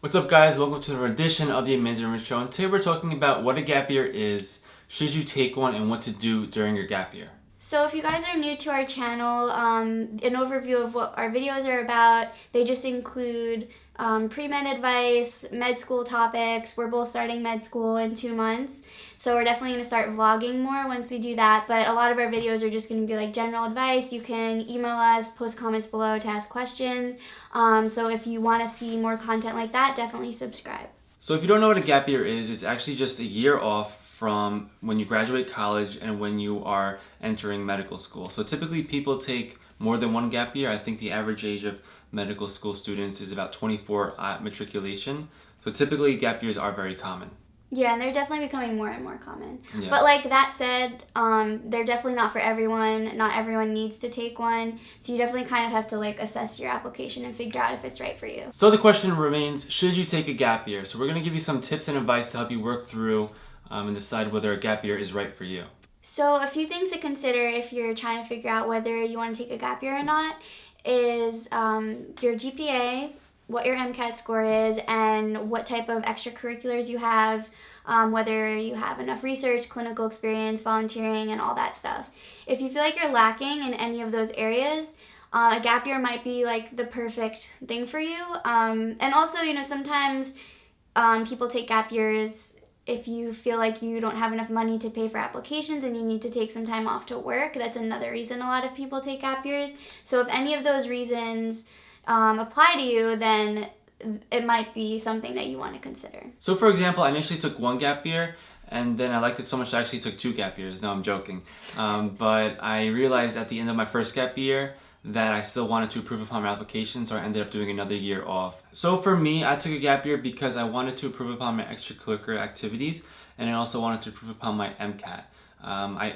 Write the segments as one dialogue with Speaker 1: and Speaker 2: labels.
Speaker 1: What's up, guys? Welcome to another edition of the Amanda Rich Show. And today we're talking about what a gap year is, should you take one, and what to do during your gap year.
Speaker 2: So if you guys are new to our channel, an overview of what our videos are about, they just include pre-med advice, med school topics. We're both starting med school in 2 months, so we're definitely going to start vlogging more once we do that. But a lot of our videos are just going to be like general advice. You can email us, post comments below to ask questions. So if you want to see more content like that, definitely subscribe.
Speaker 1: So if you don't know what a gap year is, it's actually just a year off from when you graduate college and when you are entering medical school. So typically people take more than one gap year. I think the average age of medical school students is about 24 at matriculation. So typically gap years are very common.
Speaker 2: Yeah, and they're definitely becoming more and more common.
Speaker 1: Yeah.
Speaker 2: But like that said, they're definitely not for everyone. Not everyone needs to take one. So you definitely kind of have to like assess your application and figure out if it's right for you.
Speaker 1: So the question remains, should you take a gap year? So we're going to give you some tips and advice to help you work through and decide whether a gap year is right for you.
Speaker 2: So a few things to consider if you're trying to figure out whether you want to take a gap year or not is your GPA, what your MCAT score is, and what type of extracurriculars you have, whether you have enough research, clinical experience, volunteering, and all that stuff. If you feel like you're lacking in any of those areas, a gap year might be like the perfect thing for you. And also, sometimes people take gap years if you feel like you don't have enough money to pay for applications and you need to take some time off to work. That's another reason a lot of people take gap years. So if any of those reasons apply to you, then it might be something that you want to consider.
Speaker 1: So for example, I initially took one gap year and then I liked it so much I actually took 2 gap years. No, I'm joking. But I realized at the end of my first gap year that I still wanted to improve upon my application, so I ended up doing another year off. So for me, I took a gap year because I wanted to improve upon my extracurricular activities, and I also wanted to improve upon my MCAT.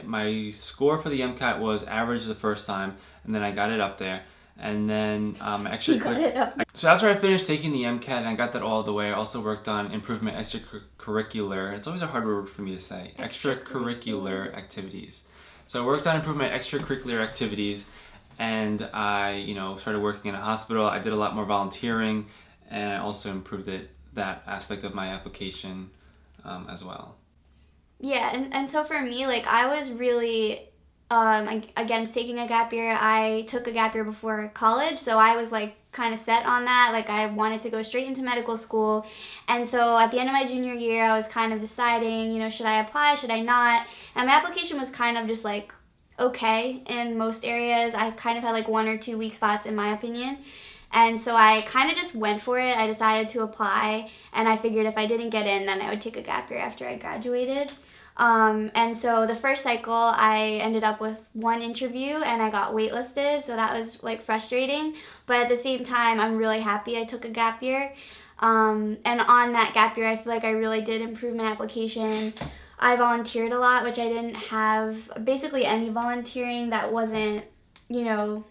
Speaker 1: My score for the MCAT was average the first time, and then I got it up there. And then
Speaker 2: You got it up.
Speaker 1: So after I finished taking the MCAT and I got that all the way, I also worked on improvement extracurricular. It's always a hard word for me to say. Extracurricular activities. So I worked on improvement extracurricular activities, and I, started working in a hospital. I did a lot more volunteering, and I also improved that aspect of my application as well.
Speaker 2: Yeah, and so for me, like I was really against taking a gap year. I took a gap year before college, so I was like kind of set on that. Like I wanted to go straight into medical school. And so at the end of my junior year, I was kind of deciding, should I apply, should I not? And my application was kind of just like okay in most areas. I kind of had like 1 or 2 weak spots in my opinion. And so I kind of just went for it. I decided to apply, and I figured if I didn't get in, then I would take a gap year after I graduated. And so the first cycle, I ended up with 1 interview and I got waitlisted, so that was like frustrating. But at the same time, I'm really happy I took a gap year. And on that gap year, I feel like I really did improve my application. I volunteered a lot, which I didn't have basically any volunteering that wasn't, I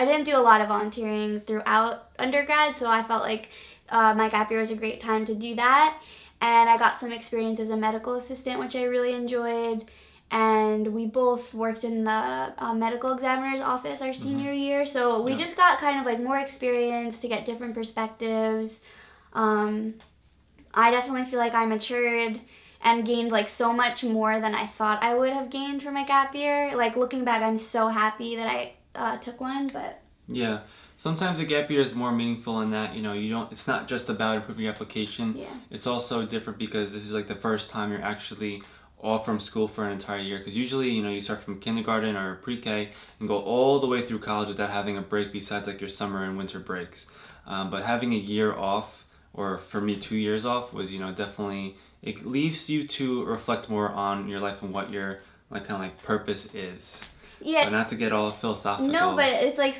Speaker 2: didn't do a lot of volunteering throughout undergrad, so I felt like my gap year was a great time to do that. And I got some experience as a medical assistant, which I really enjoyed. And we both worked in the medical examiner's office our senior year. So we just got kind of like more experience to get different perspectives. I definitely feel like I matured and gained like so much more than I thought I would have gained from my gap year. Like looking back, I'm so happy that I took one, but...
Speaker 1: Yeah. Sometimes a gap year is more meaningful in that, it's not just about improving your application.
Speaker 2: Yeah.
Speaker 1: It's also different because this is like the first time you're actually off from school for an entire year. Because usually, you start from kindergarten or pre-K and go all the way through college without having a break besides like your summer and winter breaks. But having a year off, or for me 2 years off, was, definitely, it leaves you to reflect more on your life and what your purpose is.
Speaker 2: Yeah.
Speaker 1: So not to get all philosophical.
Speaker 2: No, but it's like,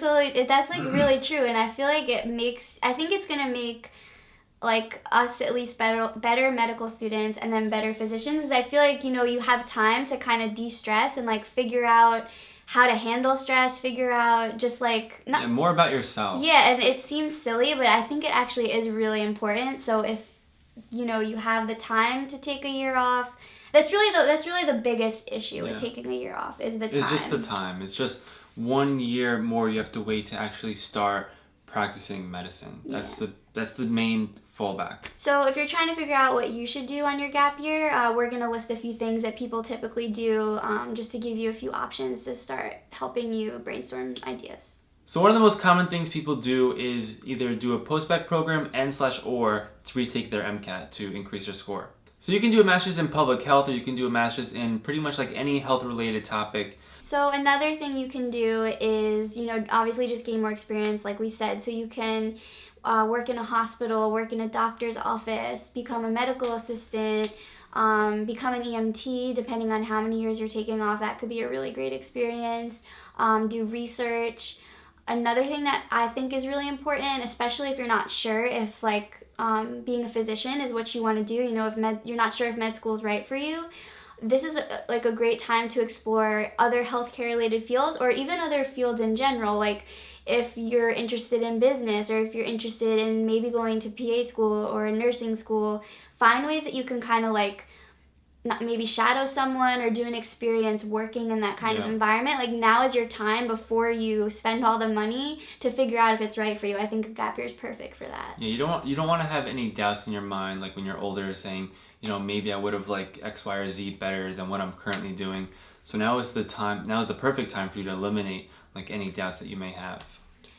Speaker 2: that's like really true, and I feel like I think it's gonna make like us at least better medical students and then better physicians, because I feel like, you have time to kind of de-stress and like figure out how to handle stress, figure out just like...
Speaker 1: more about yourself.
Speaker 2: Yeah, and it seems silly, but I think it actually is really important. So if, you have the time to take a year off, that's really the biggest issue with taking a year off is the time.
Speaker 1: It's just the time. It's just 1 year more you have to wait to actually start practicing medicine. That's the That's the main fallback.
Speaker 2: So if you're trying to figure out what you should do on your gap year, we're going to list a few things that people typically do, just to give you a few options to start helping you brainstorm ideas.
Speaker 1: So one of the most common things people do is either do a post-bac program and/or to retake their MCAT to increase their score. So you can do a master's in public health, or you can do a master's in pretty much like any health-related topic.
Speaker 2: So another thing you can do is, obviously just gain more experience, like we said. So you can work in a hospital, work in a doctor's office, become a medical assistant, become an EMT, depending on how many years you're taking off. That could be a really great experience. Do research. Another thing that I think is really important, especially if you're not sure if being a physician is what you want to do, if you're not sure if med school is right for you, this is a great time to explore other healthcare related fields, or even other fields in general. Like if you're interested in business, or if you're interested in maybe going to PA school or nursing school, find ways that you can kind of maybe shadow someone or do an experience working in that kind of environment. Like now is your time before you spend all the money to figure out if it's right for you. I think a gap year is perfect for that.
Speaker 1: Yeah, you don't want to have any doubts in your mind, like when you're older, saying, maybe I would have liked X, Y, or Z better than what I'm currently doing. So now is the perfect time for you to eliminate any doubts that you may have.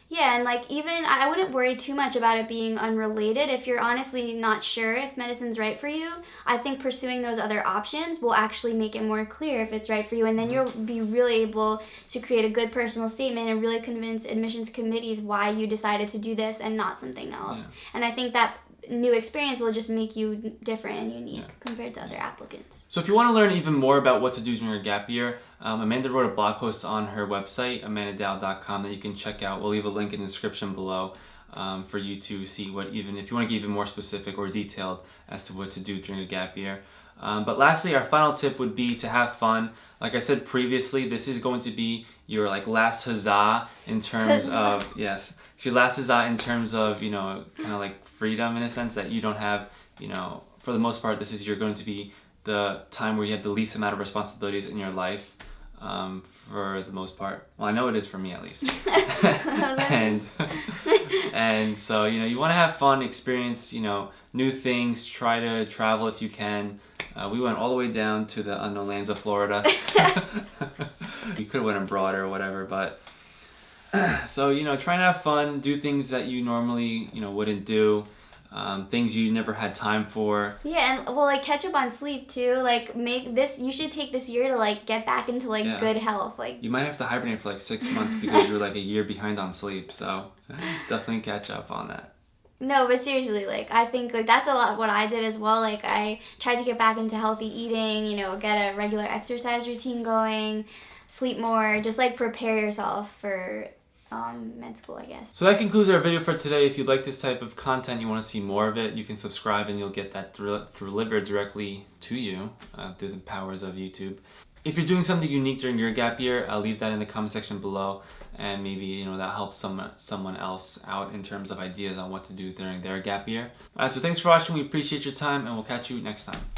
Speaker 2: Yeah, and even I wouldn't worry too much about it being unrelated. If you're honestly not sure if medicine's right for you, I think pursuing those other options will actually make it more clear if it's right for you, and then you'll be really able to create a good personal statement and really convince admissions committees why you decided to do this and not something else. Yeah. And I think that new experience will just make you different and unique compared to other applicants.
Speaker 1: So if you want to learn even more about what to do during your gap year, Amanda wrote a blog post on her website, amandadowd.com, that you can check out. We'll leave a link in the description below for you to see even if you want to get even more specific or detailed as to what to do during your gap year. But lastly, our final tip would be to have fun. Like I said previously, this is going to be your last huzzah in terms of your last huzzah in terms of kind of freedom, in a sense that you don't have, for the most part, you're going to be the time where you have the least amount of responsibilities in your life, for the most part. Well, I know it is for me, at least. and so you want to have fun, experience new things, try to travel if you can. We went all the way down to the unknown lands of Florida. You could have went abroad or whatever, but so try and have fun, do things that you normally wouldn't do, things you never had time for.
Speaker 2: Yeah, and catch up on sleep too. You should take this year to get back into good health.
Speaker 1: You might have to hibernate for 6 months because you're a year behind on sleep, so definitely catch up on that.
Speaker 2: No, but seriously, I think that's a lot what I did as well. I tried to get back into healthy eating, get a regular exercise routine going, sleep more, just prepare yourself for med school, I guess.
Speaker 1: So that concludes our video for today. If you like this type of content, you want to see more of it, you can subscribe and you'll get that delivered directly to you through the powers of YouTube. If you're doing something unique during your gap year, I'll leave that in the comment section below, and maybe that helps someone else out in terms of ideas on what to do during their gap year. Alright, so thanks for watching. We appreciate your time, and we'll catch you next time.